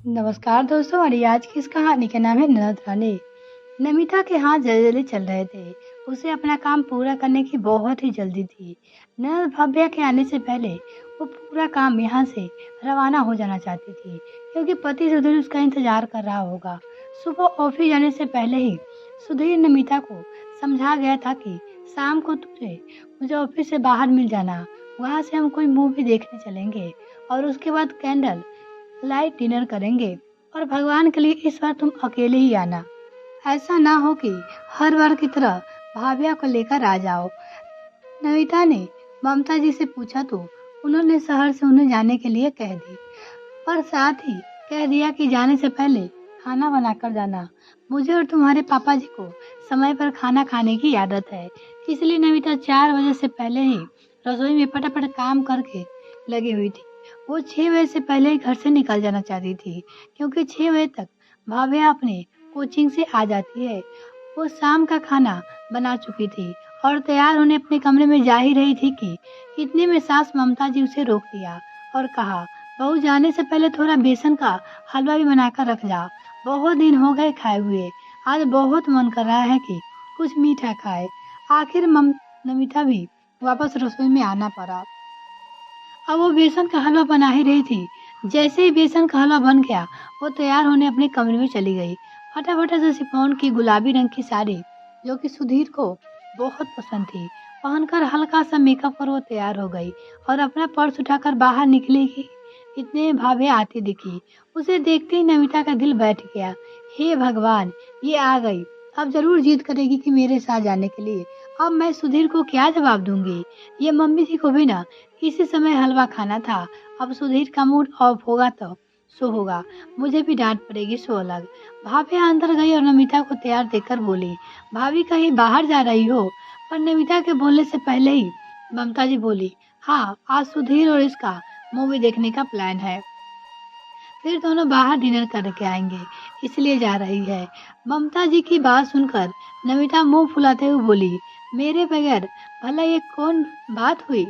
नमस्कार दोस्तों, हमारी आज की इस कहानी का नाम है ननद रानी। नमिता के हाथ जल्दी चल रहे थे। उसे अपना काम पूरा करने की बहुत ही जल्दी थी। ननद भव्या के आने से पहले वो पूरा काम यहाँ से रवाना हो जाना चाहती थी, क्योंकि पति सुधीर उसका इंतजार कर रहा होगा। सुबह ऑफिस जाने से पहले ही सुधीर नमिता को समझा गया था कि शाम को तुझे मुझे ऑफिस से बाहर मिल जाना। वहाँ से हम कोई मूवी देखने चलेंगे और उसके बाद कैंडल लाइट डिनर करेंगे, और भगवान के लिए इस बार तुम अकेले ही आना। ऐसा ना हो कि हर बार की तरह भाभिया को लेकर आ जाओ। नमिता ने ममता जी से पूछा तो उन्होंने शहर से उन्हें जाने के लिए कह दी, पर साथ ही कह दिया कि जाने से पहले खाना बनाकर जाना। मुझे और तुम्हारे पापा जी को समय पर खाना खाने की आदत है, इसलिए नमिता 4 बजे से पहले ही रसोई में फटाफट काम करके लगी हुई थी। वो 6 बजे से पहले ही घर से निकल जाना चाहती थी, क्योंकि 6 बजे तक भाभिया अपने कोचिंग से आ जाती है। वो शाम का खाना बना चुकी थी और तैयार होने अपने कमरे में जा ही रही थी कि इतने में सास ममता जी उसे रोक दिया और कहा, बहू जाने से पहले थोड़ा बेसन का हलवा भी बनाकर रख जा। बहुत दिन हो गए खाए हुए, आज बहुत मन कर रहा है कि कुछ मीठा खाए। आखिर नमिता भी वापस रसोई में आना पड़ा। अब वो बेसन का हलवा बना ही रही थी। जैसे ही बेसन का हलवा बन गया, वो तैयार होने अपने कमरे में चली गई। फटाफट से शिफॉन की गुलाबी रंग की साड़ी, जो कि सुधीर को बहुत पसंद थी, पहनकर हल्का सा मेकअप कर वो तैयार हो गई और अपना पर्स उठाकर बाहर निकलेगी। इतने में भाभी आती दिखी। उसे देखते ही नमिता का दिल बैठ गया। हे भगवान, ये आ गई। अब जरूर जिद करेगी कि मेरे साथ जाने के लिए। अब मैं सुधीर को क्या जवाब दूंगी? ये मम्मी जी को भी ना इसी समय हलवा खाना था। अब सुधीर का मूड ऑफ होगा तो सो होगा, मुझे भी डांट पड़ेगी सो अलग। भाभी अंदर गई और नमिता को तैयार देखकर बोली, भाभी कहीं बाहर जा रही हो? पर नमिता के बोलने से पहले ही ममता जी बोली, हाँ आज सुधीर और इसका मूवी देखने का प्लान है, फिर दोनों बाहर डिनर करके आएंगे, इसलिए जा रही है। ममता जी की बात सुनकर नमिता मुंह फुलाते हुए बोली, मेरे बगैर भला ये कौन बात हुई?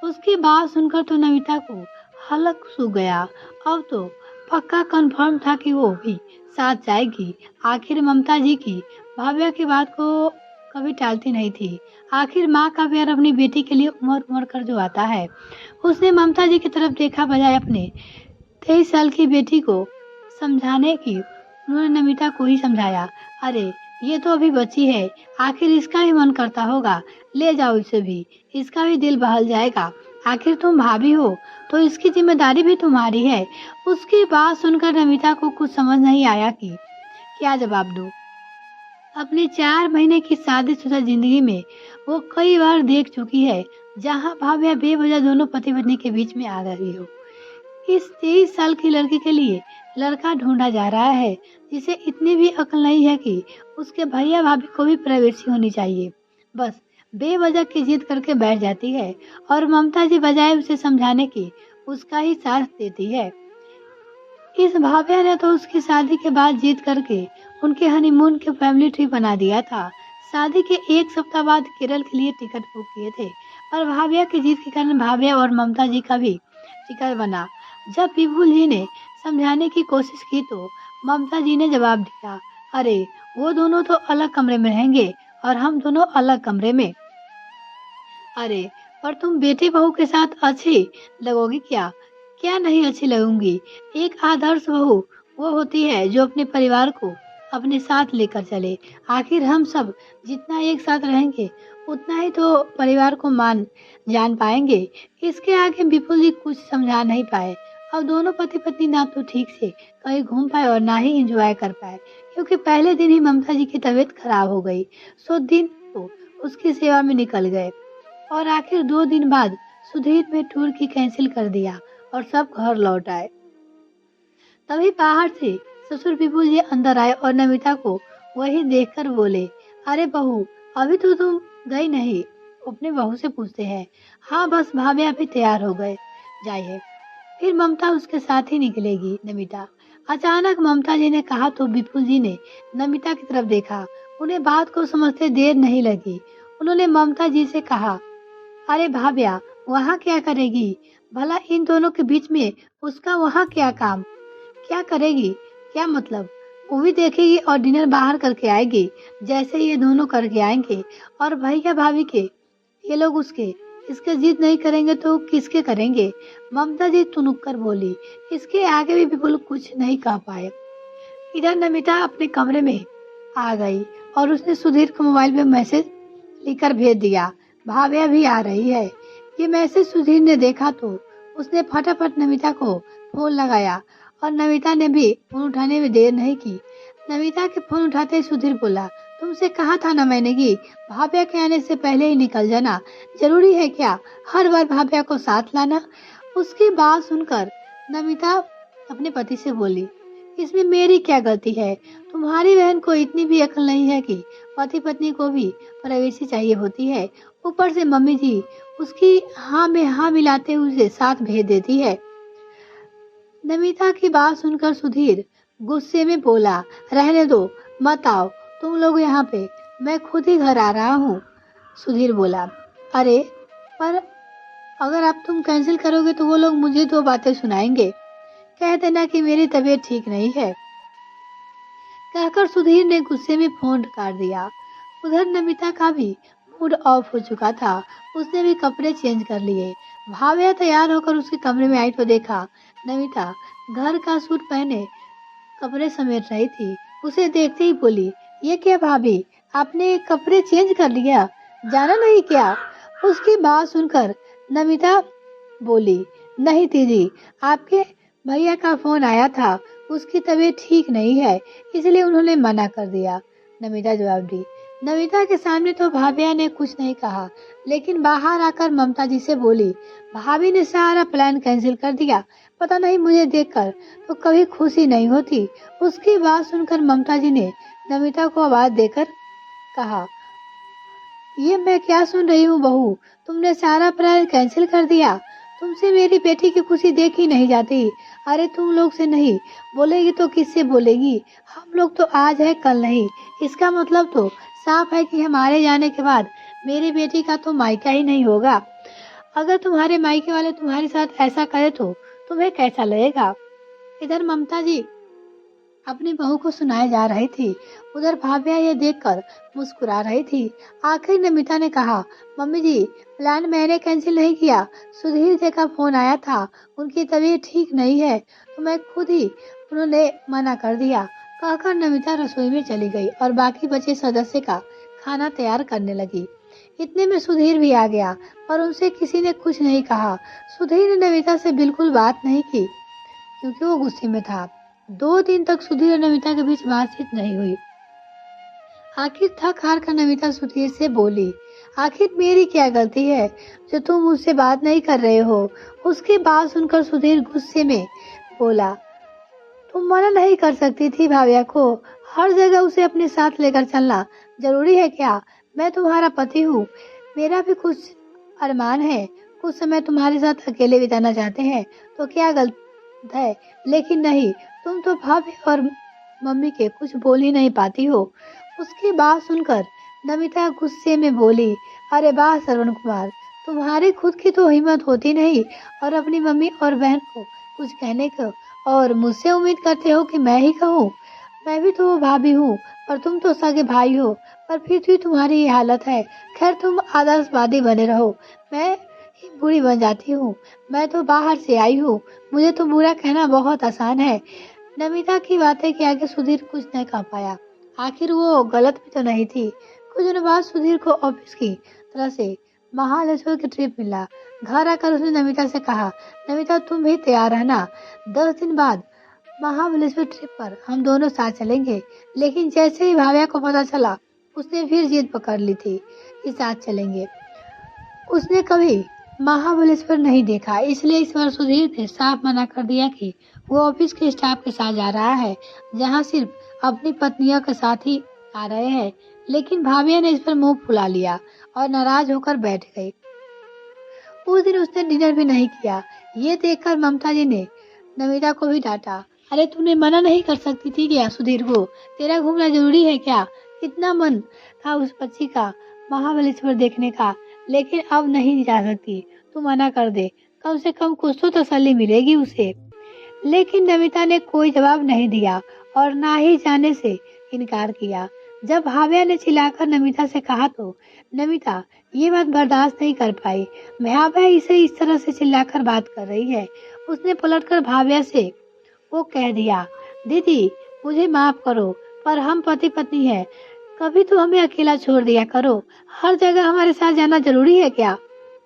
उसकी बात सुनकर तो नमिता को हलक सूख गया। अब तो पक्का कंफर्म था कि वो भी साथ जाएगी। आखिर ममता जी की भाव्या की बात को कभी टालती नहीं थी। आखिर माँ का प्यार अपनी बेटी के लिए उमड़ उमड़ कर जो आता है। उसने ममता जी की तरफ देखा बजाय अपने 23 साल की बेटी को समझाने की, उन्होंने नमिता को ही समझाया। अरे ये तो अभी बच्ची है, आखिर इसका भी मन करता होगा, ले जाओ इसे भी, इसका भी दिल बहल जाएगा। आखिर तुम भाभी हो तो इसकी जिम्मेदारी भी तुम्हारी है। उसकी बात सुनकर नमिता को कुछ समझ नहीं आया कि क्या जवाब दूं। अपनी 4 महीने की शादीशुदा जिंदगी में वो कई बार देख चुकी है जहाँ भाभी बेवजह दोनों पति पत्नी के बीच में आ रही हो। इस 23 साल की लड़की के लिए लड़का ढूंढा जा रहा है, जिसे इतनी भी अकल नहीं है कि उसके भैया भाभी को भी प्राइवेसी होनी चाहिए। बस बेवजह की जिद करके बैठ जाती है और ममता जी बजाय उसे समझाने की उसका ही साथ देती है। इस भाभा ने तो उसकी शादी के बाद जीत करके उनके हनीमून के फैमिली ट्रिप बना दिया था। शादी के 1 सप्ताह बाद केरल के लिए टिकट बुक किए थे, पर भाभा की जीत के कारण भाभा और ममता जी का भी टिकट बना। जब विपुल जी ने समझाने की कोशिश की तो ममता जी ने जवाब दिया, अरे वो दोनों तो अलग कमरे में रहेंगे और हम दोनों अलग कमरे में। अरे पर तुम बेटी बहू के साथ अच्छी लगोगी क्या? क्या नहीं अच्छी लगूंगी? एक आदर्श बहू वो होती है जो अपने परिवार को अपने साथ लेकर चले। आखिर हम सब जितना एक साथ रहेंगे उतना ही तो परिवार को मान जान पाएंगे। इसके आगे विपुल जी कुछ समझा नहीं पाए। अब दोनों पति पत्नी ना तो ठीक से कहीं घूम पाए और ना ही एंजॉय कर पाए, क्योंकि पहले दिन ही ममता जी की तबीयत खराब हो गई। सो दिन तो उसकी सेवा में निकल गए और आखिर 2 दिन बाद सुधीर ने टूर की कैंसिल कर दिया और सब घर लौट आए। तभी बाहर से ससुर विपुल जी अंदर आए और नमिता को वही देखकर बोले, अरे बहू अभी तो तुम गई नहीं? अपने बहू से पूछते हैं। हाँ बस भाभी अभी तैयार हो गए, जाइए। फिर ममता उसके साथ ही निकलेगी नमिता। अचानक ममता जी ने कहा तो विपुल जी ने नमिता की तरफ देखा। उन्हें बात को समझते देर नहीं लगी। उन्होंने ममता जी से कहा, अरे भाभ्या वहाँ क्या करेगी? भला इन दोनों के बीच में उसका वहाँ क्या काम? क्या करेगी? क्या मतलब? मूवी देखेगी और डिनर बाहर करके आएगी, जैसे ये दोनों करके आएंगे। और भैया भाभी के, ये लोग उसके, इसके जिद नहीं करेंगे तो किसके करेंगे? ममता जी तुनक कर बोली। इसके आगे भी बिल्कुल कुछ नहीं कह पाए। इधर नमिता अपने कमरे में आ गई और उसने सुधीर को मोबाइल पे मैसेज लिखकर भेज दिया, भाभ्या भी आ रही है। ये मैसेज सुधीर ने देखा तो उसने फटाफट नमिता को फोन लगाया और नमिता ने भी फोन उठाने में देर नहीं की। नमिता के फोन उठाते ही सुधीर बोला, तुमसे कहा था ना मैंने कि भाभ्या के आने से पहले ही निकल जाना। जरूरी है क्या हर बार भाभ्या को साथ लाना? उसकी बात सुनकर नमिता अपने पति से बोली, इसमें मेरी क्या गलती है? तुम्हारी बहन को इतनी भी अकल नहीं है कि पति पत्नी को भी प्राइवेसी चाहिए होती है। ऊपर से मम्मी जी उसकी हाँ में हाँ मिलाते हुए उसे साथ भेज देती है। नमिता की बात सुनकर सुधीर गुस्से में बोला, रहने दो, मत आओ तुम लोग यहाँ पे, मैं खुद ही घर आ रहा हूँ। सुधीर बोला, अरे पर अगर आप तुम कैंसिल करोगे तो वो लोग मुझे दो बातें सुनाएंगे। कह देना कि मेरी तबीयत ठीक नहीं है। कहकर सुधीर ने गुस्से में फोन काट दिया। उधर नमिता का भी मूड ऑफ हो चुका था। उसने भी कपड़े चेंज कर लिए। भाव्या तैयार होकर उसके कमरे में आई तो देखा नमिता घर का सूट पहने कपड़े समेट रही थी। उसे देखते ही बोली, ये क्या भाभी, आपने कपड़े चेंज कर लिया, जाना नहीं क्या? उसकी बात सुनकर नमिता बोली, नहीं दीदी, आपके भैया का फोन आया था, उसकी तबीयत ठीक नहीं है, इसलिए उन्होंने मना कर दिया। नमिता जवाब दी। नमिता के सामने तो भाभिया ने कुछ नहीं कहा, लेकिन बाहर आकर ममता जी से बोली, भाभी ने सारा प्लान कैंसिल कर दिया। पता नहीं मुझे देखकर तो कभी खुशी नहीं होती। उसकी बात सुनकर ममता जी ने नमिता को आवाज देकर कहा, ये मैं क्या सुन रही हूँ बहू, तुमने सारा प्लान कैंसिल कर दिया? तुमसे मेरी बेटी की खुशी देखी नहीं जाती। अरे तुम लोग से नहीं बोलेगी तो किससे बोलेगी? हम लोग तो आज है कल नहीं। इसका मतलब तो साफ है कि हमारे जाने के बाद मेरी बेटी का तो मायका ही नहीं होगा। अगर तुम्हारे मायके वाले तुम्हारे साथ ऐसा करे तो तुम्हें कैसा लगेगा? इधर ममता जी अपनी बहू को सुनाए जा रही थी। उधर भाभिया ये देखकर मुस्कुरा रही थी। आखिर नमिता ने कहा, मम्मी जी प्लान मैंने कैंसिल नहीं किया, सुधीर जी का फोन आया था, उनकी तबीयत ठीक नहीं है तो मैं खुद ही उन्होंने मना कर दिया। कहकर नमिता रसोई में चली गई और बाकी बचे सदस्य का खाना तैयार करने लगी। इतने में सुधीर भी आ गया और उनसे किसी ने कुछ नहीं कहा। सुधीर ने नमिता से बिल्कुल बात नहीं की क्योंकि वो गुस्से में था। 2 दिन तक सुधीर और नमिता के बीच बातचीत नहीं हुई। आखिर थक हार कर नमिता सुधीर से बोली, आखिर मेरी क्या गलती है जो तुम मुझसे बात नहीं कर रहे हो? उसकी बात सुनकर सुधीर गुस्से में बोला, तुम मना नहीं कर सकती थी भाविया को? हर जगह उसे अपने साथ लेकर चलना जरूरी है क्या? मैं तुम्हारा पति हूँ, मेरा भी कुछ अरमान है, कुछ समय तुम्हारे साथ अकेले बिताना चाहते हैं तो क्या गलत है? लेकिन नहीं, तुम तो भाभी और मम्मी के कुछ बोल ही नहीं पाती हो। उसकी बात सुनकर नमिता गुस्से में बोली, अरे वाह श्रवण कुमार, तुम्हारी खुद की तो हिम्मत होती नहीं और अपनी मम्मी और बहन को कुछ कहने को, और मुझसे उम्मीद करते हो कि मैं ही कहूँ? मैं भी तो भाभी हूँ और तुम तो सगे भाई हो, पर फिर भी तुम्हारी ये हालत है। खैर तुम आदर्शवादी बने रहो, मैं ही बुरी बन जाती हूँ। मैं तो बाहर से आई हूँ, मुझे तो बुरा कहना बहुत आसान है। नमिता की बातें के आगे सुधीर कुछ नहीं कह पाया। आखिर वो गलत भी तो नहीं थी। कुछ दिनों बाद सुधीर को ऑफिस की तरफ से महाबलेश्वर की ट्रिप मिला। घर आकर उसने नमिता से कहा, नमिता तुम भी तैयार रहना, 10 दिन बाद महाबलेश्वर ट्रिप पर हम दोनों साथ चलेंगे। लेकिन जैसे ही भाविया को पता चला उसने फिर जिद पकड़ ली थी कि साथ चलेंगे। उसने कभी महाबलेश्वर नहीं देखा, इसलिए इस बार सुधीर ने साफ मना कर दिया कि वो ऑफिस के स्टाफ के साथ जा रहा है, जहाँ सिर्फ अपनी पत्नियों के साथ ही आ रहे हैं। लेकिन भाभिया ने इस पर मुंह फुला लिया और नाराज होकर बैठ गई। उस दिन उसने डिनर भी नहीं किया। ये देखकर ममता जी ने नमिता को भी डांटा, अरे तूने मना नहीं कर सकती थी क्या सुधीर को? तेरा घूमना जरूरी है क्या? कितना मन था उस बच्ची का महाबलेश्वर देखने का, लेकिन अब नहीं जा सकती। तू मना कर दे, कम से कम कुछ तो तसल्ली मिलेगी उसे। लेकिन नमिता ने कोई जवाब नहीं दिया और ना ही जाने से इनकार किया। जब भाव्या ने चिल्लाकर नमिता से कहा तो नमिता ये बात बर्दाश्त नहीं कर पाई। भाव्या इसे इस तरह से चिल्लाकर बात कर रही है। उसने पलटकर भाव्या से वो कह दिया, दीदी मुझे माफ करो, पर हम पति पत्नी हैं, कभी तो हमें अकेला छोड़ दिया करो, हर जगह हमारे साथ जाना जरूरी है क्या?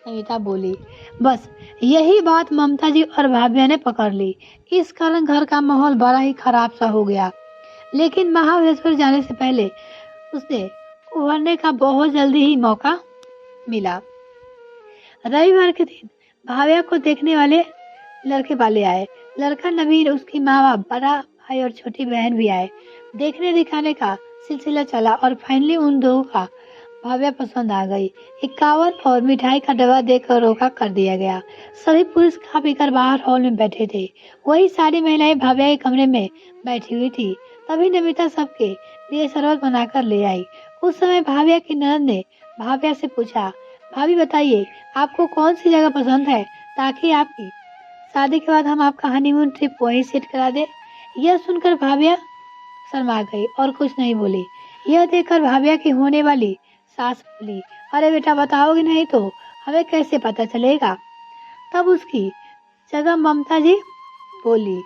नमिता बोली। बस यही बात ममता जी और भाव्या ने पकड़ ली। इस कारण घर का माहौल बड़ा ही खराब सा हो गया। लेकिन महाबलेश्वर जाने से पहले उसे उभरने का बहुत जल्दी ही मौका मिला। रविवार के दिन भाव्या को देखने वाले लड़के वाले आए। लड़का नवीन, उसकी माँ बाप, बड़ा भाई और छोटी बहन भी आए। देखने दिखाने का सिलसिला चला और फाइनली उन दो का भाव्या पसंद आ गई। 51 और मिठाई का डब्बा देकर रोका कर दिया गया। सभी पुरुष खा पीकर बाहर हॉल में बैठे थे। वही सारी महिलाएं भाव्या के कमरे में बैठी हुई थी। तभी नमिता सबके लिए शरबत बनाकर ले आई। उस समय भाव्या की ननद ने भाव्या से पूछा, भाभी बताइए आपको कौन सी जगह पसंद है, ताकि आपकी शादी के बाद हम आपका हनीमून ट्रिप वहीं सेट करा दे। यह सुनकर भाव्या शर्मा गई और कुछ नहीं बोली। यह देखकर भाव्या की होने वाली सास बोली, अरे बेटा बताओगे नहीं तो हमें कैसे पता चलेगा? तब उसकी जगह ममता जी बोली,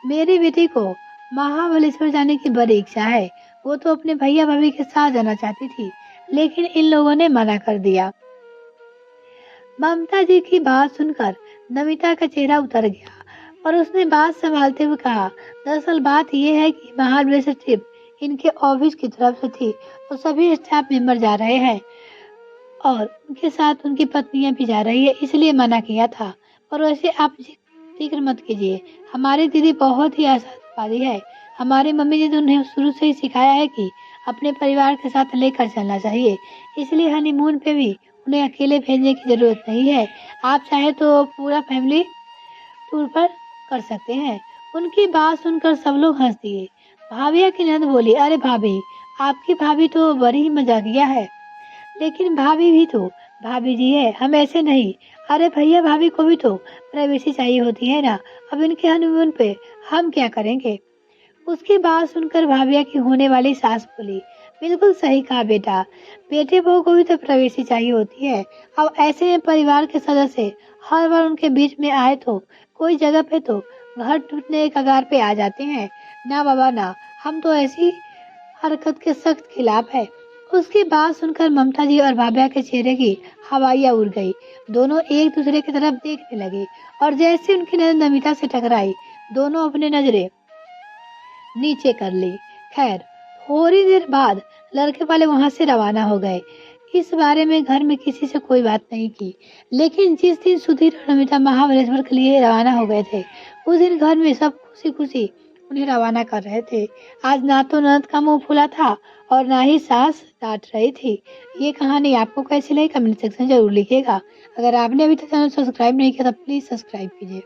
मेरी बेटी को महाबलेश्वर जाने की बड़ी इच्छा है। वो तो अपने भैया भाभी के साथ जाना चाहती थी, लेकिन इन लोगों ने मना कर दिया। ममता जी की बात सुनकर नमिता का चेहरा उतर गया और उसने बात संभालते हुए कहा, दरअसल बात यह है कि महाबलेश्वर ट्रिप इनके ऑफिस की तरफ से थी, तो सभी स्टाफ मेंबर जा रहे हैं और उनके साथ उनकी पत्नियां भी जा रही है, इसलिए मना किया था। पर वैसे आप फिक्र मत कीजिए, हमारी दीदी बहुत ही आशावादी है। हमारी मम्मी जी ने उन्हें शुरू से ही सिखाया है कि अपने परिवार के साथ लेकर चलना चाहिए, इसलिए हनीमून पे भी उन्हें अकेले भेजने की जरूरत नहीं है। आप चाहे तो पूरा फैमिली टूर पर कर सकते हैं। उनकी बात सुनकर सब लोग हंस दिए। भाभिया की नंद बोली, अरे भाभी, आपकी भाभी तो बड़ी ही मजाकिया है, लेकिन भाभी भी तो भाभी जी है, हम ऐसे नहीं। अरे भैया भाभी को भी तो प्राइवेसी चाहिए होती है ना, अब इनके हनीमून पे हम क्या करेंगे? उसकी बात सुनकर भाभिया की होने वाली सास बोली, बिल्कुल सही कहा बेटा, बेटे बहू को भी तो प्राइवेसी चाहिए होती है। अब ऐसे में परिवार के सदस्य हर बार उनके बीच में आए तो कोई जगह पे तो घर टूटने के कगार पे आ जाते हैं। ना बाबा ना, हम तो ऐसी हरकत के सख्त खिलाफ है। उसकी बात सुनकर ममता जी और भाभिया के चेहरे की हवाइयां उड़ गई। दोनों एक दूसरे की तरफ देखने लगे और जैसे उनकी नजर नमिता से टकराई, दोनों अपने नजरें नीचे कर ली। खैर, थोड़ी देर बाद लड़के वाले वहां से रवाना हो गए। इस बारे में घर में किसी से कोई बात नहीं की। लेकिन जिस दिन सुधीर और नमिता महाबलेश्वर के लिए रवाना हो गए थे, उस दिन घर में सब खुशी खुशी उन्हें रवाना कर रहे थे। आज ना तो ननद का मुंह फूला था और ना ही सास डांट रही थी। ये कहानी आपको कैसी लगी कमेंट सेक्शन जरूर लिखिएगा। अगर आपने अभी तक चैनल सब्सक्राइब नहीं किया तो प्लीज सब्सक्राइब कीजिए।